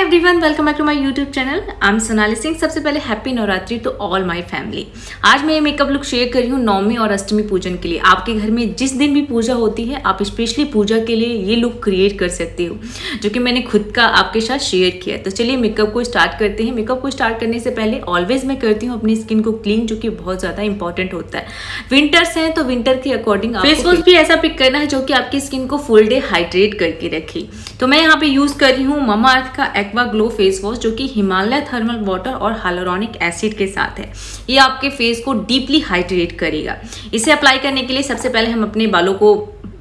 Everyone, welcome back to my YouTube channel. I am Sonali Singh. सबसे पहले happy Navratri to all my family. आज मैं ये मेकअप लुक शेयर कर रही हूँ नवमी और अष्टमी पूजन के लिए। आपके घर में जिस दिन भी पूजा होती है, आप स्पेशली पूजा के लिए ये लुक क्रिएट कर सकते हो, जो कि मैंने खुद का आपके साथ शेयर किया। तो चलिए मेकअप को स्टार्ट करते हैं। मेकअप को स्टार्ट करने से पहले ऑलवेज मैं करती हूँ अपनी स्किन को क्लीन, जो कि बहुत ज़्यादा इंपॉर्टेंट होता है। विंटर्स हैं तो विंटर के अकॉर्डिंग फेस वॉश भी ऐसा पिक करना है जो कि आपकी स्किन को फुल डे हाइड्रेट करके रखे। तो मैं यहाँ पे यूज कर रही हूँ ममा अर्थ का एक्वा ग्लो फेस वॉश, जो कि हिमालय थर्मल वाटर और हाइलुरोनिक एसिड के साथ है। ये आपके फेस को डीपली हाइड्रेट करेगा। इसे अप्लाई करने के लिए सबसे पहले हम अपने बालों को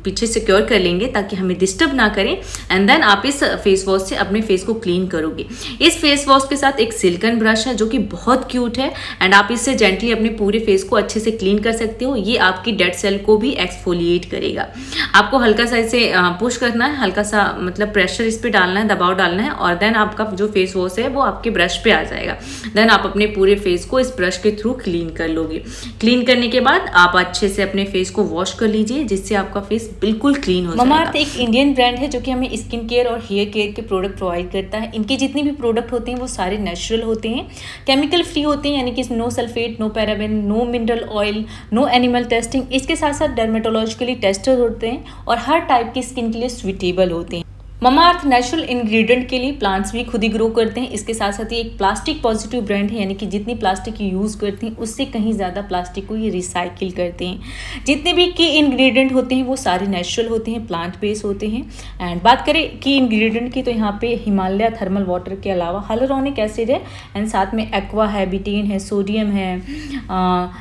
पीछे सिक्योर कर लेंगे ताकि हमें डिस्टर्ब ना करें, एंड देन आप इस फेस वॉश से अपने फेस को क्लीन करोगे। इस फेस वॉश के साथ एक सिल्कन ब्रश है जो कि बहुत क्यूट है, एंड आप इससे जेंटली अपने पूरे फेस को अच्छे से क्लीन कर सकते हो। ये आपकी डेड सेल को भी एक्सफोलिएट करेगा। आपको हल्का सा इसे पुश करना है, हल्का सा मतलब प्रेशर इस पर डालना है, दबाव डालना है, और देन आपका जो फेस वॉश है वो आपके ब्रश पे आ जाएगा। देन आप अपने पूरे फेस को इस ब्रश के थ्रू क्लीन कर लोगे। क्लीन करने के बाद आप अच्छे से अपने फेस को वॉश कर लीजिए, जिससे आपका फेस बिल्कुल क्लीन हो जाएगा। ममा अर्थ एक इंडियन ब्रांड है जो कि हमें स्किन केयर और हेयर केयर के प्रोडक्ट प्रोवाइड करता है। इनके जितने भी प्रोडक्ट होते हैं वो सारे नेचुरल होते हैं, केमिकल फ्री होते हैं, यानी कि no sulphate, no paraben, no mineral oil, no animal testing. इसके साथ साथ डर्मेटोलॉजिकली टेस्टेड होते हैं और हर टाइप की स्किन के लिए सुइटेबल होते हैं। ममा अर्थ नेचुरल इंग्रेडिएंट के लिए प्लांट्स भी खुद ही ग्रो करते हैं। इसके साथ साथ ये एक प्लास्टिक पॉजिटिव ब्रांड है, यानी कि जितनी प्लास्टिक यूज़ करते हैं उससे कहीं ज़्यादा प्लास्टिक को ये रिसाइकिल करते हैं। जितने भी की इंग्रेडिएंट होते हैं वो सारे नेचुरल होते हैं, प्लांट बेस्ड होते हैं। एंड बात करें की इंग्रेडिएंट की, तो यहाँ पे हिमालय थर्मल वाटर के अलावा हाइलुरोनिक एसिड है, एंड साथ में एक्वा है, बिटेन है, सोडियम है,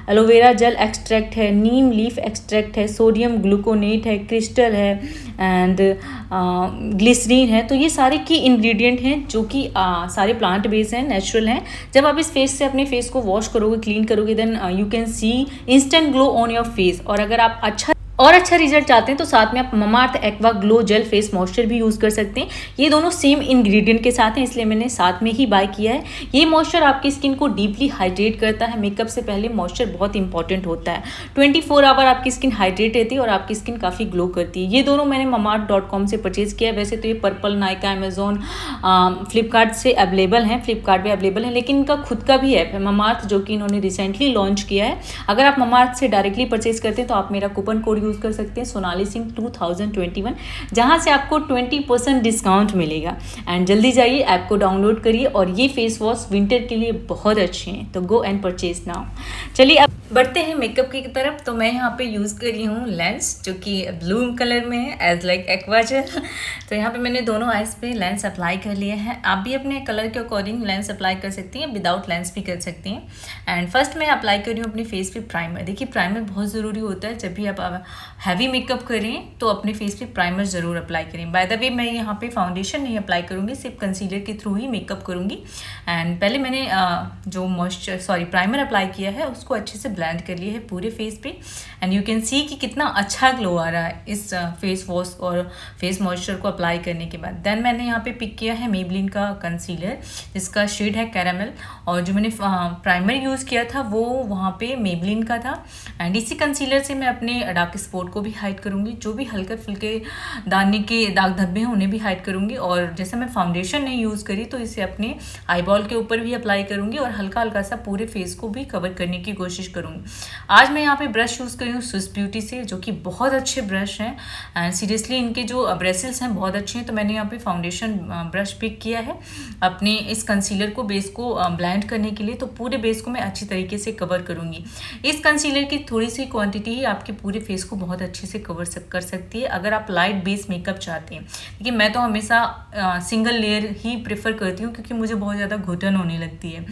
एलोवेरा जेल एक्सट्रैक्ट है, नीम लीफ एक्सट्रैक्ट है, सोडियम ग्लूकोनेट है, क्रिस्टल है, एंड ग्लिसरीन है। तो ये सारे की इंग्रेडिएंट हैं जो कि सारे प्लांट बेस्ड हैं, नेचुरल हैं। जब आप इस फेस से अपने फेस को वॉश करोगे, क्लीन करोगे, then you can see instant glow on your face. और अगर आप अच्छा रिजल्ट चाहते हैं तो साथ में आप Mamaearth aqua glow gel face moisture भी यूज़ कर सकते हैं। ये दोनों सेम इंग्रेडिएंट के साथ हैं, इसलिए मैंने साथ में ही बाय किया है। ये मॉइस्चर आपकी स्किन को डीपली हाइड्रेट करता है। मेकअप से पहले मॉइस्चर बहुत इंपॉर्टेंट होता है। 24 आवर आपकी स्किन हाइड्रेट रहती है और आपकी स्किन काफ़ी ग्लो करती है। ये दोनों मैंने mamaearth.com से परचेज़ किया है। वैसे तो ये पर्पल, नायका, अमेजोन, फ्लिपकार्ट से अवेलेबल हैं, फ्लिपकार्ट पर अवेलेबल है, लेकिन इनका खुद का भी है ममा अर्थ, जो कि इन्होंने रिसेंटली लॉन्च किया है। अगर आप ममा अर्थ से डायरेक्टली परचेज करते हैं तो आप मेरा कूपन कोड यूज़ कर सकते हैं, सोनाली सिंह 2021, जहां से आपको 20% डिस्काउंट मिलेगा। एंड जल्दी जाइए, ऐप को डाउनलोड करिए, और ये फेस वॉश विंटर के लिए बहुत अच्छे हैं, तो गो एंड परचेज नाउ। चलिए अब बढ़ते हैं मेकअप की तरफ। तो मैं यहाँ पे यूज़ कर रही हूँ लेंस, जो कि ब्लू कलर में है, एज लाइक एक्वा जेल। तो यहाँ पे मैंने दोनों आइज पे लेंस अप्लाई कर लिया है। आप भी अपने कलर के अकॉर्डिंग लेंस अप्लाई कर सकती हैं, विदाउट लेंस भी कर सकती हैं। एंड फर्स्ट मैं अप्लाई कर रही हूँ अपने फेस पे प्राइमर। देखिए प्राइमर बहुत ज़रूरी होता है। जब भी आप हैवी मेकअप करें तो अपने फेस पे प्राइमर ज़रूर अप्लाई करें। बाय द वे मैं यहाँ पे फाउंडेशन नहीं अप्लाई करूँगी, सिर्फ कंसीलर के थ्रू ही मेकअप करूँगी। एंड पहले मैंने जो प्राइमर अप्लाई किया है उसको अच्छे से ब्लेंड कर लिया है पूरे फेस पे। एंड यू कैन सी कि कितना अच्छा ग्लो आ रहा है इस फेस वॉश और फेस मॉइस्चर को अप्लाई करने के बाद। देन मैंने यहाँ पे पिक किया है मेबलिन का कंसीलर, जिसका शेड है कैरामल, और जो मैंने प्राइमर यूज़ किया था वो वहाँ पे मेबलिन का था। एंड इसी कंसीलर से मैं अपने डार्क स्पॉट को भी हाइड करूँगी, जो भी हल्के फुल्के दाने के दाग धब्बे हैं उन्हें भी हाइड करूँगी। और जैसे मैं फाउंडेशन नहीं यूज़ करी तो इसे अपने आईबॉल के ऊपर भी अप्लाई करूँगी, और हल्का हल्का सा पूरे फेस को भी कवर करने की कोशिश करूँगी। आज मैं यहाँ पे ब्रश यूज़ करी हूँ स्विस ब्यूटी से, जो कि बहुत अच्छे ब्रश हैं। एंड सीरियसली इनके जो ब्रशेस हैं बहुत अच्छे हैं। तो मैंने यहाँ पे फाउंडेशन ब्रश पिक किया है अपने इस कंसीलर को, बेस को ब्लेंड करने के लिए। तो पूरे बेस को मैं अच्छी तरीके से कवर करूँगी। इस कंसीलर की थोड़ी सी क्वांटिटी ही आपके पूरे फेस को बहुत अच्छे से कवर कर सकती है, अगर आप लाइट बेस मेकअप चाहते हैं। देखिए मैं तो हमेशा सिंगल लेयर ही प्रेफर करती हूँ, क्योंकि मुझे बहुत ज़्यादा घुटन होने लगती है।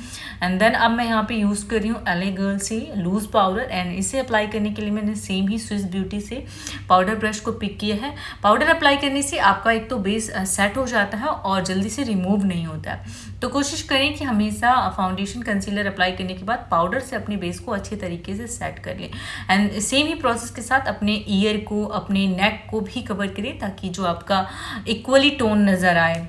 एंड देन अब मैं यहाँ पे यूज़ कर रही हूँ LA गर्ल से लूज पाउडर, एंड इसे अप्लाई करने के लिए मैंने सेम ही स्विस ब्यूटी से पाउडर ब्रश को पिक किया है। पाउडर अप्लाई करने से आपका एक तो बेस सेट हो जाता है और जल्दी से रिमूव नहीं होता है। तो कोशिश करें कि हमेशा फाउंडेशन कंसीलर अप्लाई करने के बाद पाउडर से अपने बेस को अच्छे तरीके से सेट कर लें। एंड सेम ही प्रोसेस के साथ अपने ईयर को, अपने नेक को भी कवर करें, ताकि जो आपका इक्वली टोन नज़र आए।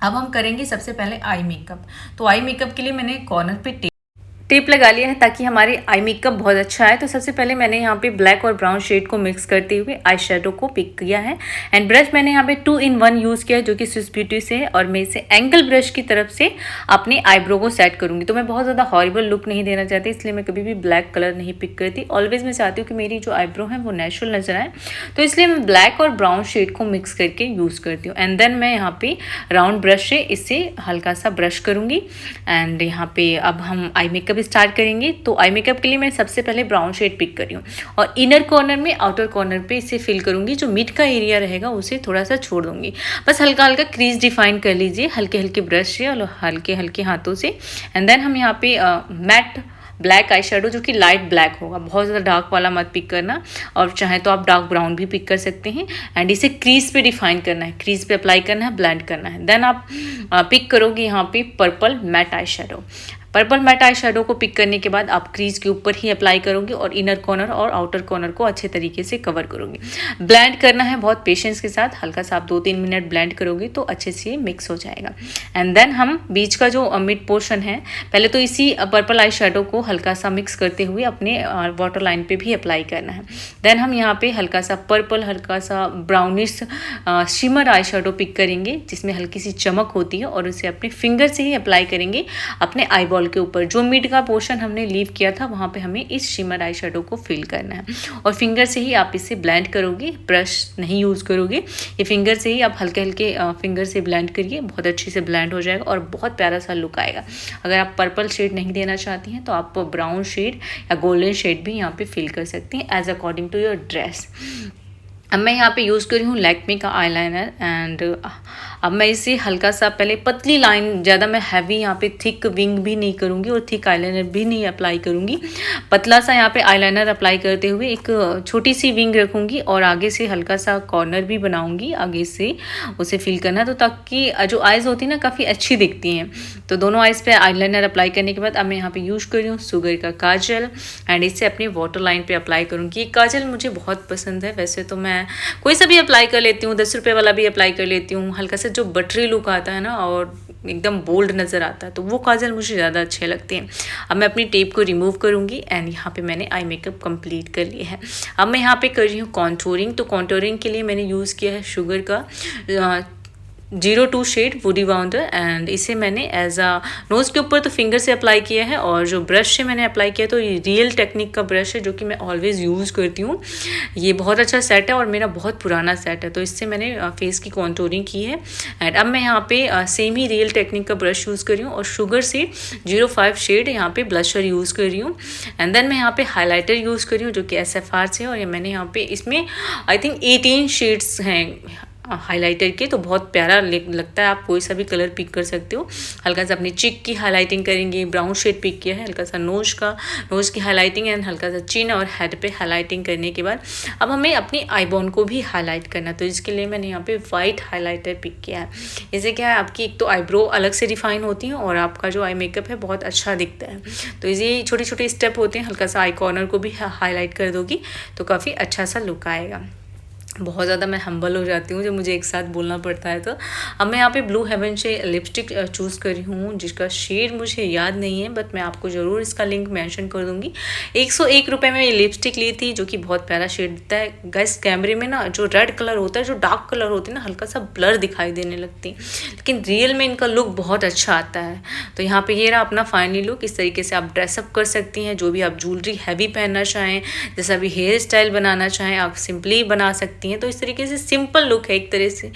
अब हम करेंगे सबसे पहले आई मेकअप। तो आई मेकअप के लिए मैंने कॉर्नर पे टेप लगा लिया है ताकि हमारे आई मेकअप बहुत अच्छा आए। तो सबसे पहले मैंने यहाँ पे ब्लैक और ब्राउन शेड को मिक्स करते हुए आई शेडो को पिक किया है। एंड ब्रश मैंने यहाँ पे 2-in-1 यूज़ किया है जो कि स्विस ब्यूटी से है, और मैं इसे एंगल ब्रश की तरफ से अपने आईब्रो को सेट करूँगी। तो मैं बहुत ज़्यादा हॉरिबल लुक नहीं देना चाहती, इसलिए मैं कभी भी ब्लैक कलर नहीं पिक करती। ऑलवेज मैं चाहती हूँ कि मेरी जो आईब्रो है वो नेचुरल नजर आए, तो इसलिए मैं ब्लैक और ब्राउन शेड को मिक्स करके यूज़ करती हूँ। एंड देन मैं यहाँ पे राउंड ब्रश से इसे हल्का सा ब्रश करूँगी। एंड यहाँ पे अब हम आई मेकअप स्टार्ट करेंगे। तो आई मेकअप के लिए मैं सबसे पहले ब्राउन शेड पिक कर रही हूँ और इनर कॉर्नर में आउटर कॉर्नर पे इसे फिल करूँगी। जो मिड का एरिया रहेगा उसे थोड़ा सा छोड़ दूँगी, बस हल्का हल्का क्रीज डिफाइन कर लीजिए हल्के हल्के ब्रश से और हल्के हल्के हाथों से। एंड देन हम यहाँ पे मैट ब्लैक आई शेडो जो कि लाइट ब्लैक होगा, बहुत ज़्यादा डार्क वाला मत पिक करना, और चाहे तो आप डार्क ब्राउन भी पिक कर सकते हैं। एंड इसे क्रीज पे डिफाइन करना है, क्रीज पे अप्लाई करना है, ब्लेंड करना है। देन आप पिक करोगे यहाँ पे purple matte eye shadow. Purple matte eye shadow को पिक करने के बाद आप क्रीज के ऊपर ही अप्लाई करोगे और इनर कॉर्नर और आउटर कॉर्नर को अच्छे तरीके से कवर करोगे। ब्लेंड करना है बहुत पेशेंस के साथ, हल्का सा आप 2-3 मिनट ब्लेंड करोगे तो अच्छे से मिक्स हो जाएगा। एंड देन हम बीच का जो मिड पोर्शन है, पहले तो इसी पर्पल आई शेडो को हल्का सा मिक्स करते हुए अपने वाटर लाइन पे भी अप्लाई करना है। देन हम यहाँ पे हल्का सा पर्पल, हल्का सा brownish shimmer eye shadow pick करेंगे जिसमें हल्की सी चमक होती है, और उसे अपने फिंगर से ही अप्लाई करेंगे अपने आई बॉल के ऊपर। जो मिड का पोर्शन हमने लीव किया था वहाँ पे हमें इस शिमर आई शेडो को फिल करना है, और फिंगर से ही आप इसे ब्लेंड करोगे, ब्रश नहीं यूज़ करोगे। ये फिंगर से ही आप हल्के हल्के फिंगर से ब्लेंड करिए, बहुत अच्छे से ब्लेंड हो जाएगा और बहुत प्यारा सा लुक आएगा। अगर आप पर्पल शेड नहीं देना चाहती हैं तो आप ब्राउन शेड या गोल्डन शेड भी यहाँ पे फिल कर सकती हैं as according to your dress. अब मैं यहाँ पे यूज़ कर रही हूँ लैक्मे का आईलाइनर। एंड अब मैं इसे हल्का सा पहले पतली लाइन, ज़्यादा मैं हैवी यहाँ पे थिक विंग भी नहीं करूँगी और थिक आईलाइनर भी नहीं अप्लाई करूँगी। पतला सा यहाँ पे आईलाइनर अप्लाई करते हुए एक छोटी सी विंग रखूँगी और आगे से हल्का सा कॉर्नर भी बनाऊँगी, आगे से उसे फिल करना, तो ताकि जो आइज़ होती है ना काफ़ी अच्छी दिखती हैं। तो दोनों आइज़ पे आईलाइनर अप्लाई करने के बाद अब मैं यहाँ पे यूज़ कर रही हूँ शुगर का काजल, एंड इसे अपनी वाटर लाइन पे अप्लाई करूँगी। ये काजल मुझे बहुत पसंद है, वैसे तो मैं कोई सा भी अप्लाई कर लेती हूँ, 10 रुपये वाला भी अप्लाई कर लेती हूँ। हल्का सा जो बटरी लुक आता है ना और एकदम बोल्ड नज़र आता है, तो वो काजल मुझे ज़्यादा अच्छे लगते हैं। अब मैं अपनी टेप को रिमूव करूँगी एंड यहाँ पे मैंने आई मेकअप कंप्लीट कर लिया है। अब मैं यहाँ पे कर रही हूँ कॉन्टूरिंग। तो कॉन्टूरिंग के लिए मैंने यूज़ किया है शुगर का 02 शेड वुडी वाउंडर, एंड इसे मैंने एज अ नोज़ के ऊपर तो फिंगर से अप्लाई किया है, और जो ब्रश से मैंने अप्लाई किया तो ये रियल टेक्निक का ब्रश है जो कि मैं ऑलवेज़ यूज़ करती हूँ। ये बहुत अच्छा सेट है और मेरा बहुत पुराना सेट है, तो इससे मैंने फेस की कॉन्टूरिंग की है। एंड अब मैं यहाँ पे सेम ही रियल टेक्निक का ब्रश यूज़ कर रही हूँ और शुगर से 05 शेड यहाँ पे ब्लशर यूज़ कर रही हूँ। एंड देन मैं यहाँ पे हाईलाइटर यूज़ कर रही हूँ जो कि SFR से, और ये मैंने यहाँ पे इसमें आई थिंक 18 शेड्स हैं हाइलाइटर के, तो बहुत प्यारा लगता है। आप कोई सा भी कलर पिक कर सकते हो। हल्का सा अपनी चिक की हाइलाइटिंग करेंगे, ब्राउन शेड पिक किया है, हल्का सा नोज़ की हाइलाइटिंग एंड हल्का सा चिन और हेड पे हाइलाइटिंग करने के बाद अब हमें अपनी आई बोन को भी हाईलाइट करना। तो इसके लिए मैंने यहाँ पे वाइट हाइलाइटर पिक किया है। इससे क्या है, आपकी एक तो आईब्रो अलग से रिफाइन होती है और आपका जो आई मेकअप है बहुत अच्छा दिखता है। तो ये छोटे छोटे स्टेप होते हैं, हल्का सा आई कॉर्नर को भी हाईलाइट कर दोगी तो काफ़ी अच्छा सा लुक आएगा। बहुत ज़्यादा मैं हम्बल हो जाती हूँ जब मुझे एक साथ बोलना पड़ता है। तो अब मैं यहाँ पे ब्लू हेवन से लिपस्टिक चूज़ करी हूँ जिसका शेड मुझे याद नहीं है, बट मैं आपको ज़रूर इसका लिंक मेंशन कर दूँगी। 101 रुपये में ये लिपस्टिक ली थी जो कि बहुत प्यारा शेड देता है। गैस कैमरे में ना जो रेड कलर होता है, जो डार्क कलर होती है ना, हल्का सा ब्लर दिखाई देने लगती है, लेकिन रियल में इनका लुक बहुत अच्छा आता है। तो यहाँ पर ये रहा अपना फाइनली लुक। इस तरीके से आप ड्रेसअप कर सकती हैं, जो भी आप ज्वेलरी हैवी पहनना चाहें, जैसा भी हेयर स्टाइल बनाना चाहें आप सिंपली बना सकती हैं। तो इस तरीके से सिंपल लुक है एक तरह से।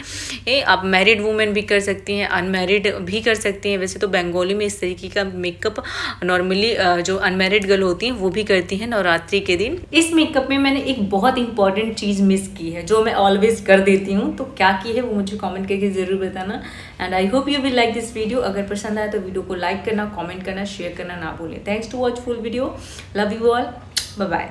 ये आप मैरिड वुमेन भी कर सकती हैं, अनमैरिड भी कर सकती हैं। वैसे तो बंगाली में इस तरीके का मेकअप नॉर्मली जो अनमैरिड गर्ल होती हैं वो भी करती हैं नवरात्रि के दिन। इस मेकअप में मैंने एक बहुत इंपॉर्टेंट चीज़ मिस की है जो मैं ऑलवेज कर देती हूँ, तो क्या की है वो मुझे कॉमेंट करके ज़रूर बताना। And I hope you will like this video. अगर पसंद आए तो वीडियो को लाइक करना, कॉमेंट करना, शेयर करना ना भूलें। Thanks to watch full video. Love you all, bye bye.